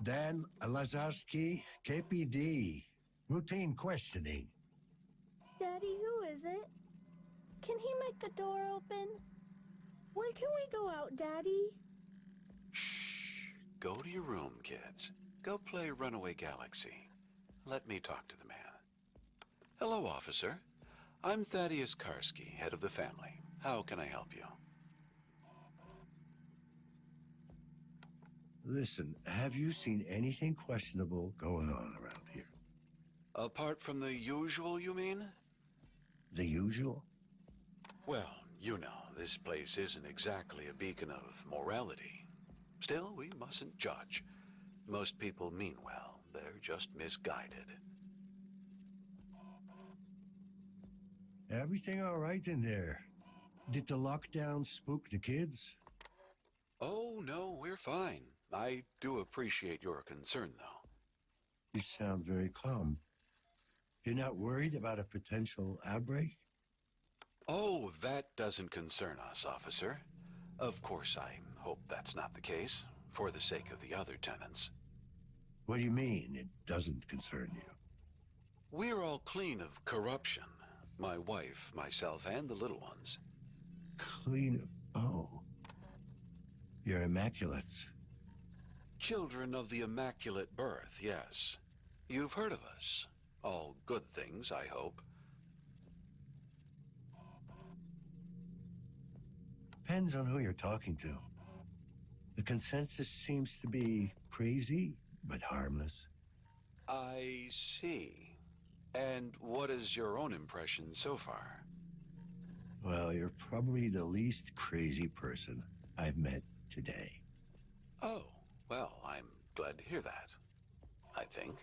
Dan Lazarski, KPD. Routine questioning. Daddy, who is it? Can he make the door open? When can we go out, Daddy? Shh. Go to your room, kids. Go play Runaway Galaxy. Let me talk to the man. Hello, officer. I'm Thaddeus Karski, head of the family. How can I help you? Listen, have you seen anything questionable going on around here? Apart from the usual, you mean? The usual? Well, you know, this place isn't exactly a beacon of morality. Still, we mustn't judge. Most people mean well. They're just misguided. Everything all right in there? Did the lockdown spook the kids? Oh, no, we're fine. I do appreciate your concern, though. You sound very calm. You're not worried about a potential outbreak? Oh, that doesn't concern us, officer. Of course, I hope that's not the case, for the sake of the other tenants. What do you mean, it doesn't concern you? We're all clean of corruption. My wife, myself, and the little ones. Clean... Oh. You're immaculates. Children of the Immaculate Birth, yes. You've heard of us. All good things, I hope. Depends on who you're talking to. The consensus seems to be crazy, but harmless. I see. And what is your own impression so far? Well, you're probably the least crazy person I've met today. Oh, well, I'm glad to hear that. I think.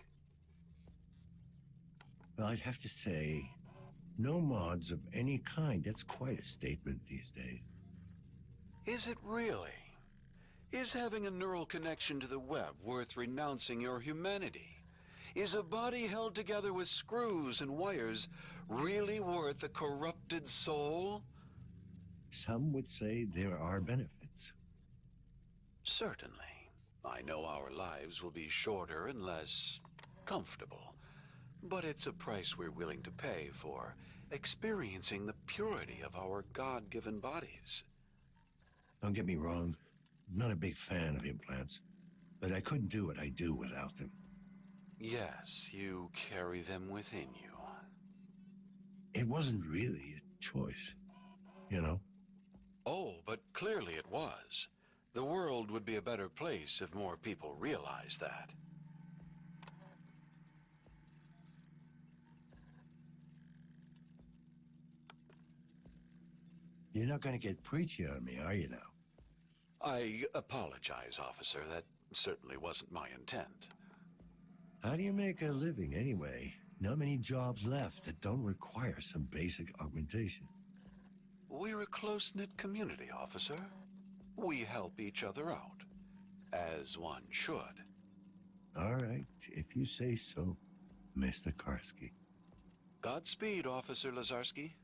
Well, I'd have to say, no mods of any kind. That's quite a statement these days. Is it really? Is having a neural connection to the web worth renouncing your humanity? Is a body held together with screws and wires really worth a corrupted soul? Some would say there are benefits. Certainly. I know our lives will be shorter and less comfortable, but it's a price we're willing to pay for experiencing the purity of our God-given bodies. Don't get me wrong, I'm not a big fan of implants, but I couldn't do what I do without them. Yes, you carry them within you. It wasn't really a choice, you know? Oh, but clearly it was. The world would be a better place if more people realized that. You're not gonna get preachy on me, are you now? I apologize, officer. That certainly wasn't my intent. How do you make a living anyway? Not many jobs left that don't require some basic augmentation. We're a close-knit community, officer. We help each other out, as one should. All right, if you say so, Mr. Karski. Godspeed, Officer Lazarski.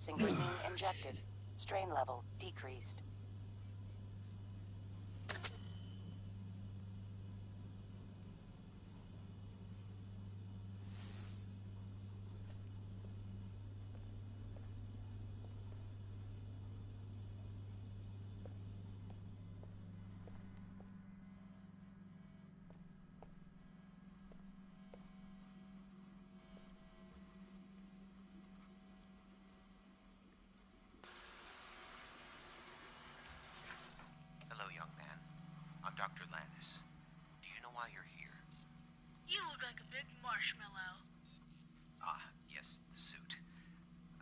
Synchrosine injected. Strain level decreased. Hello, young man. I'm Dr. Landis. Do you know why you're here? You look like a big marshmallow. Ah, yes, the suit.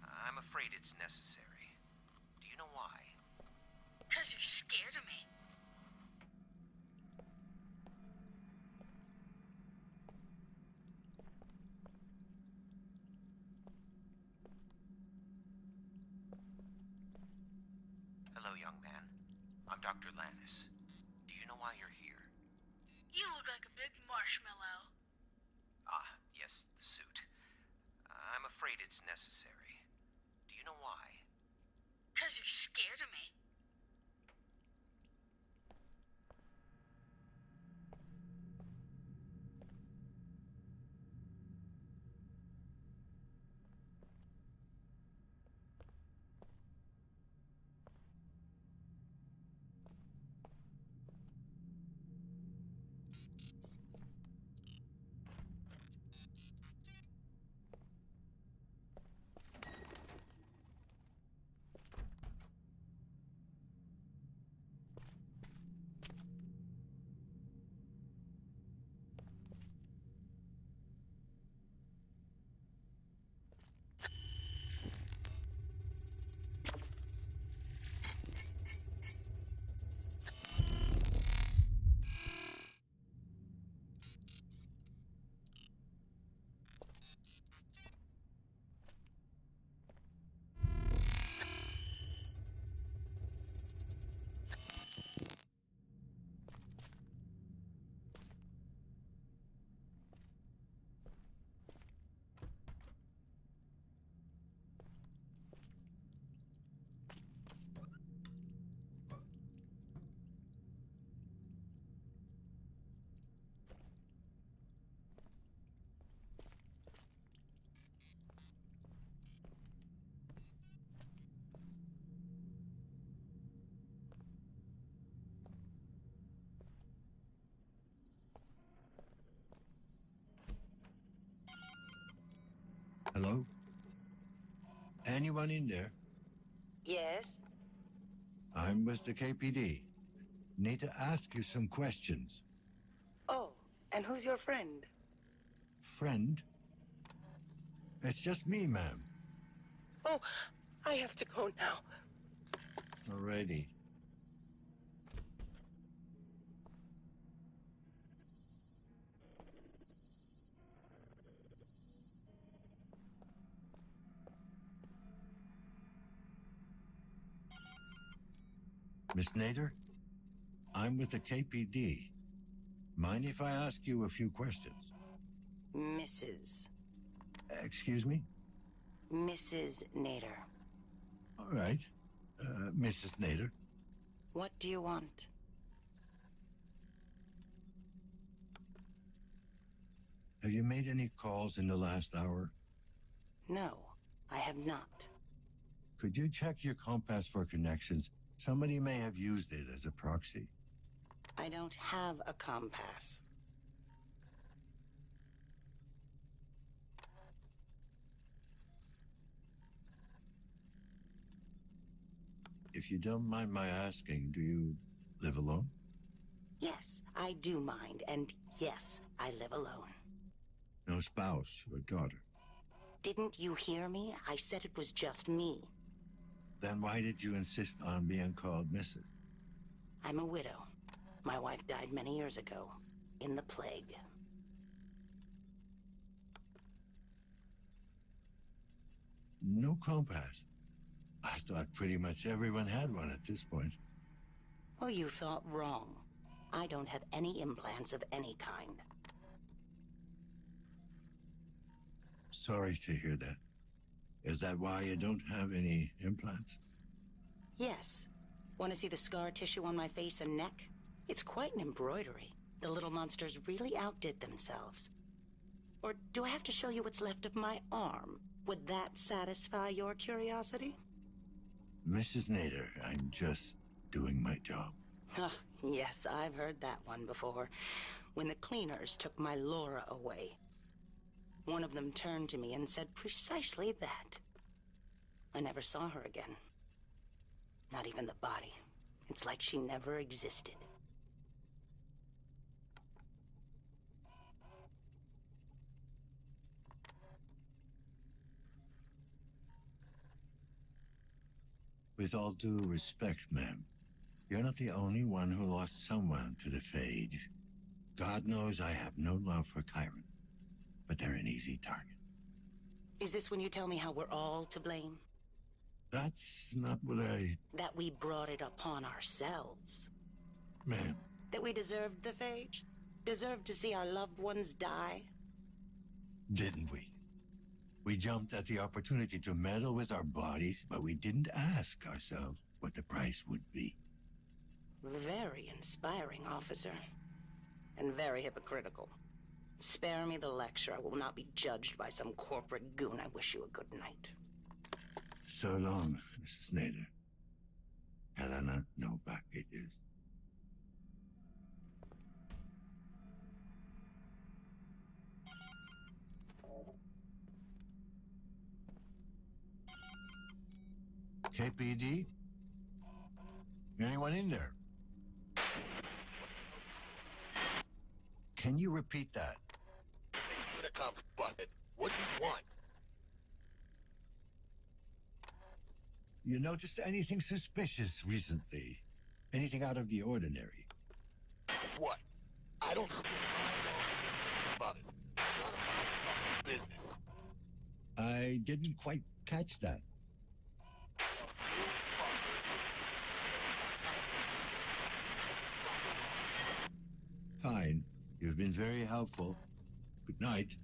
I'm afraid it's necessary. Do you know why? 'Cause you're scared of me. Hello, young man. I'm Dr. Landis. Do you know why you're here? You look like a big marshmallow. Ah, yes, the suit. I'm afraid it's necessary. Do you know why? 'Cause you're scared of me. Hello? Anyone in there? Yes? I'm with the KPD. Need to ask you some questions. Oh, and who's your friend? Friend? It's just me, ma'am. Oh, I have to go now. Alrighty. Miss Nader? I'm with the KPD. Mind if I ask you a few questions? Mrs. Excuse me? Mrs. Nader. All right. Mrs. Nader. What do you want? Have you made any calls in the last hour? No, I have not. Could you check your compass for connections? Somebody may have used it as a proxy. I don't have a compass. If you don't mind my asking, do you live alone? Yes, I do mind, and yes, I live alone. No spouse or daughter? Didn't you hear me? I said it was just me. Then why did you insist on being called Mrs.? I'm a widow. My wife died many years ago, in the plague. No compass. I thought pretty much everyone had one at this point. Well, you thought wrong. I don't have any implants of any kind. Sorry to hear that. Is that why you don't have any implants? Yes. Want to see the scar tissue on my face and neck? It's quite an embroidery. The little monsters really outdid themselves. Or do I have to show you what's left of my arm? Would that satisfy your curiosity? Mrs. Nader, I'm just doing my job. Ah, yes, I've heard that one before. When the cleaners took my Laura away, one of them turned to me and said precisely that. I never saw her again. Not even the body. It's like she never existed. With all due respect, ma'am, you're not the only one who lost someone to the Phage. God knows I have no love for Chiron, but they're an easy target. Is this when you tell me how we're all to blame? That's not what I... That we brought it upon ourselves? Ma'am, That we deserved the Phage? Deserved to see our loved ones die? didn't we? We jumped at the opportunity to meddle with our bodies, but we didn't ask ourselves what the price would be. Very inspiring, officer. And very hypocritical. Spare me the lecture. I will not be judged by some corporate goon. I wish you a good night. So long, Mrs. Nader. Helena Novak it is. KPD? Anyone in there? Can you repeat that? What do you want? You noticed anything suspicious recently? Anything out of the ordinary? What? I don't know about it. None of my business. I didn't quite catch that. Fine. You've been very helpful. Good night.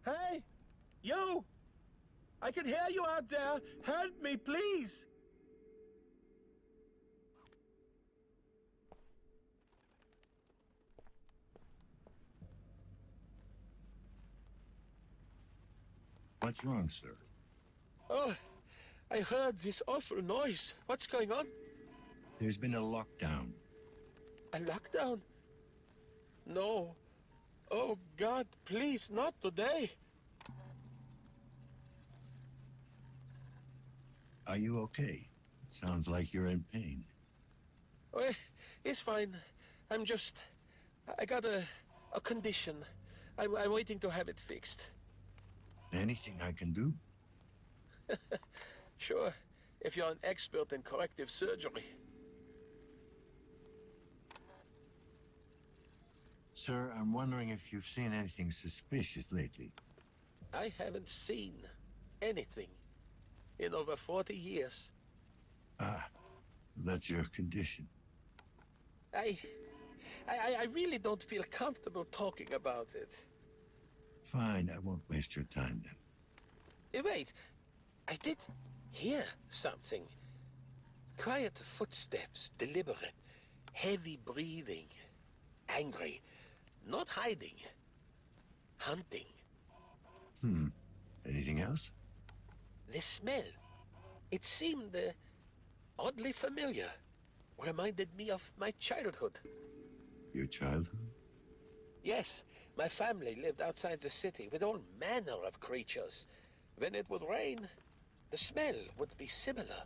Hey! You! I can hear you out there! Help me, please! What's wrong, sir? Oh, I heard this awful noise. What's going on? There's been a lockdown. A lockdown? No. Oh, God, please, not today. Are you okay? Sounds like you're in pain. Oh, it's fine. I'm just... I got a condition. I'm waiting to have it fixed. Anything I can do? Sure. if you're an expert in corrective surgery. Sir, I'm wondering if you've seen anything suspicious lately. I haven't seen anything in over 40 years. Ah, that's your condition. I really don't feel comfortable talking about it. Fine, I won't waste your time then. Wait, I did hear something. Quiet footsteps, deliberate, heavy breathing, angry, not hiding, hunting. Anything else? The smell, it seemed oddly familiar. Reminded me of my childhood. Your childhood? Yes, my family lived outside the city with all manner of creatures. When it would rain, the smell would be similar.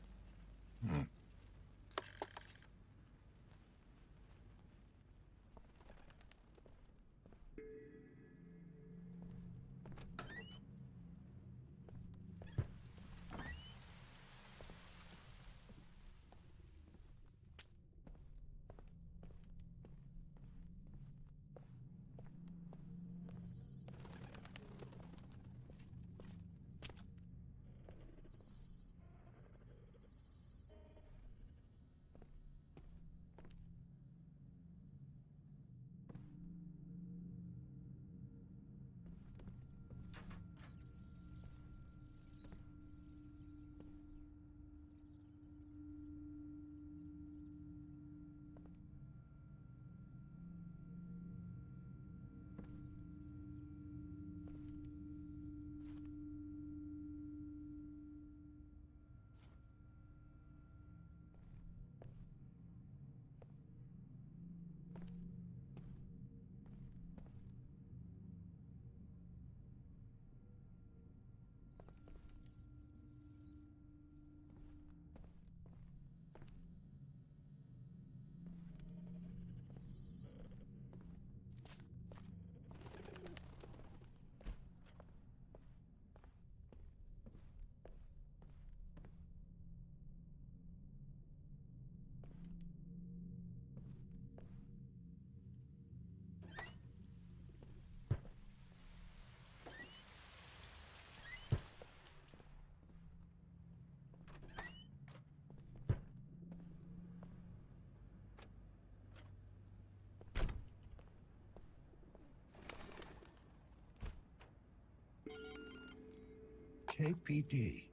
KPD.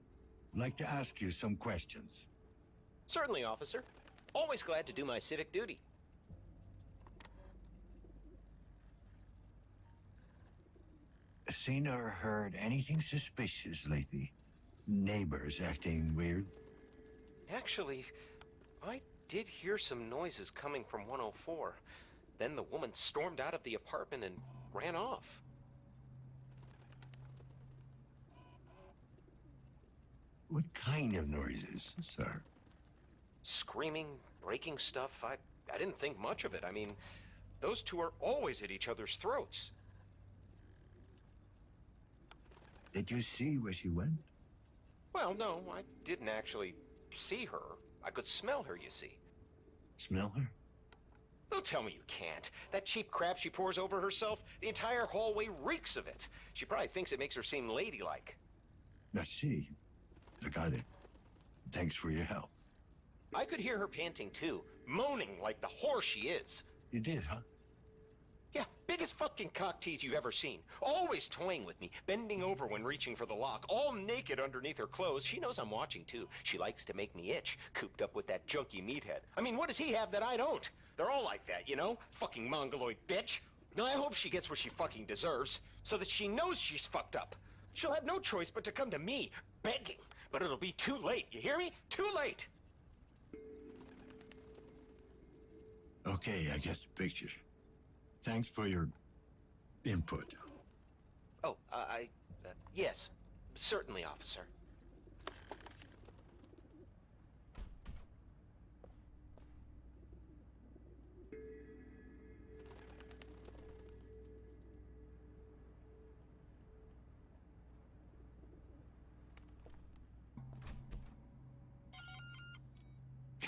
Like to ask you some questions. Certainly, officer. Always glad to do my civic duty. Seen or heard anything suspicious lately? Neighbors acting weird? Actually, I did hear some noises coming from 104. Then the woman stormed out of the apartment and ran off. What kind of noises, sir? Screaming, breaking stuff. I didn't think much of it. I mean, those two are always at each other's throats. Did you see where she went? Well, no, I didn't actually see her. I could smell her, you see. Smell her? Don't tell me you can't. That cheap crap she pours over herself, the entire hallway reeks of it. She probably thinks it makes her seem ladylike. I see. I got it. Thanks for your help. I could hear her panting too, moaning like the whore she is. You did, huh? Yeah, biggest fucking cock tease you've ever seen. Always toying with me, bending over when reaching for the lock, all naked underneath her clothes. She knows I'm watching too. She likes to make me itch, cooped up with that junky meathead. I mean, what does he have that I don't? They're all like that, you know? Fucking mongoloid bitch. Now I hope she gets what she fucking deserves, so that she knows she's fucked up. She'll have no choice but to come to me, begging. But it'll be too late, you hear me? Too late! Okay, I get the picture. Thanks for your input. Oh, yes. Certainly, officer.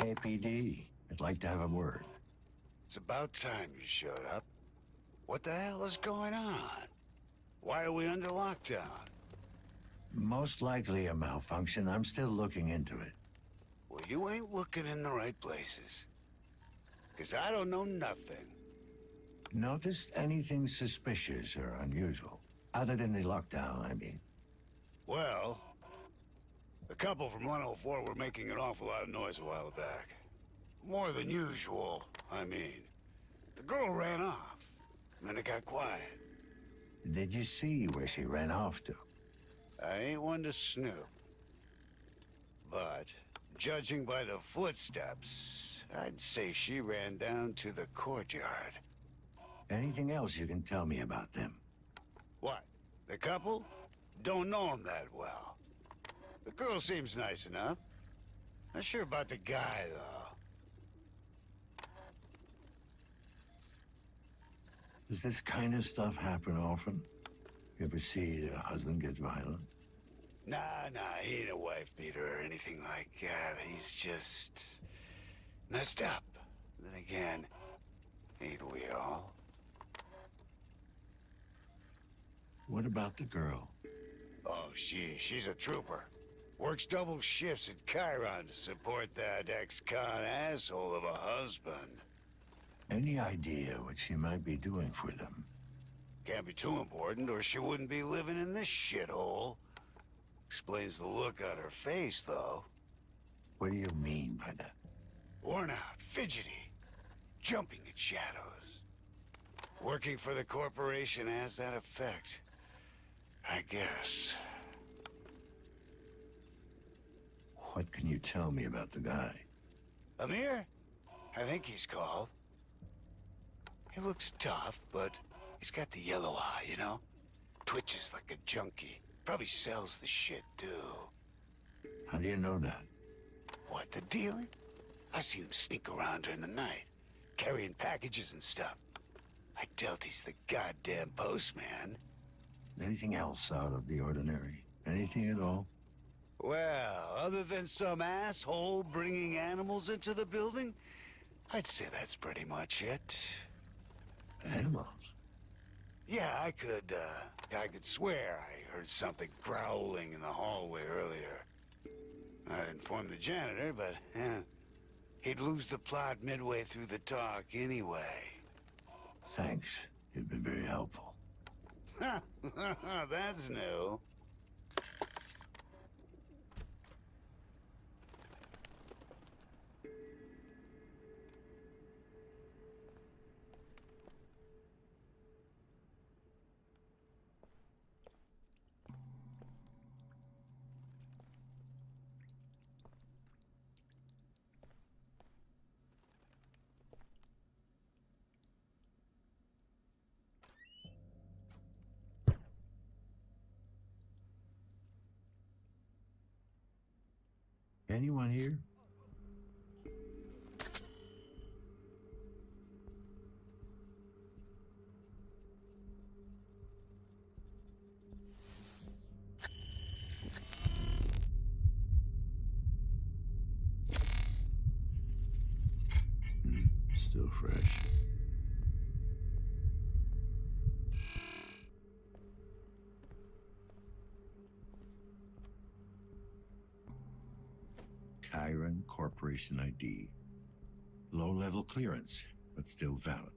LAPD. I'd like to have a word. It's about time you showed up. What the hell is going on? Why are we under lockdown? Most likely a malfunction. I'm still looking into it. Well, you ain't looking in the right places. 'Cause I don't know nothing. Noticed anything suspicious or unusual? Other than the lockdown, I mean. Well, the couple from 104 were making an awful lot of noise a while back. More than usual, I mean. The girl ran off, and then it got quiet. Did you see where she ran off to? I ain't one to snoop. But, judging by the footsteps, I'd say she ran down to the courtyard. Anything else you can tell me about them? What? The couple? Don't know them that well. The girl seems nice enough. Not sure about the guy, though. Does this kind of stuff happen often? You ever see a husband get violent? Nah, he ain't a wife beater or anything like that. He's just messed up. Then again, ain't we all? What about the girl? Oh, she's a trooper. Works double shifts at Chiron to support that ex-con asshole of a husband. Any idea what she might be doing for them? Can't be too important, or she wouldn't be living in this shithole. Explains the look on her face, though. What do you mean by that? Worn out, fidgety, jumping at shadows. Working for the corporation has that effect, I guess. What can you tell me about the guy? Amir? I think he's called. He looks tough, but he's got the yellow eye, you know? Twitches like a junkie. Probably sells the shit, too. How do you know that? What, the dealing? I see him sneak around during the night, carrying packages and stuff. I doubt he's the goddamn postman. Anything else out of the ordinary? Anything at all? Well, other than some asshole bringing animals into the building, I'd say that's pretty much it. Animals? Yeah, I could swear I heard something growling in the hallway earlier. I'd inform the janitor, but, he'd lose the plot midway through the talk anyway. Thanks. You've been very helpful. That's new. Anyone here? Still fresh. Chiron Corporation ID. Low-level clearance, but still valid.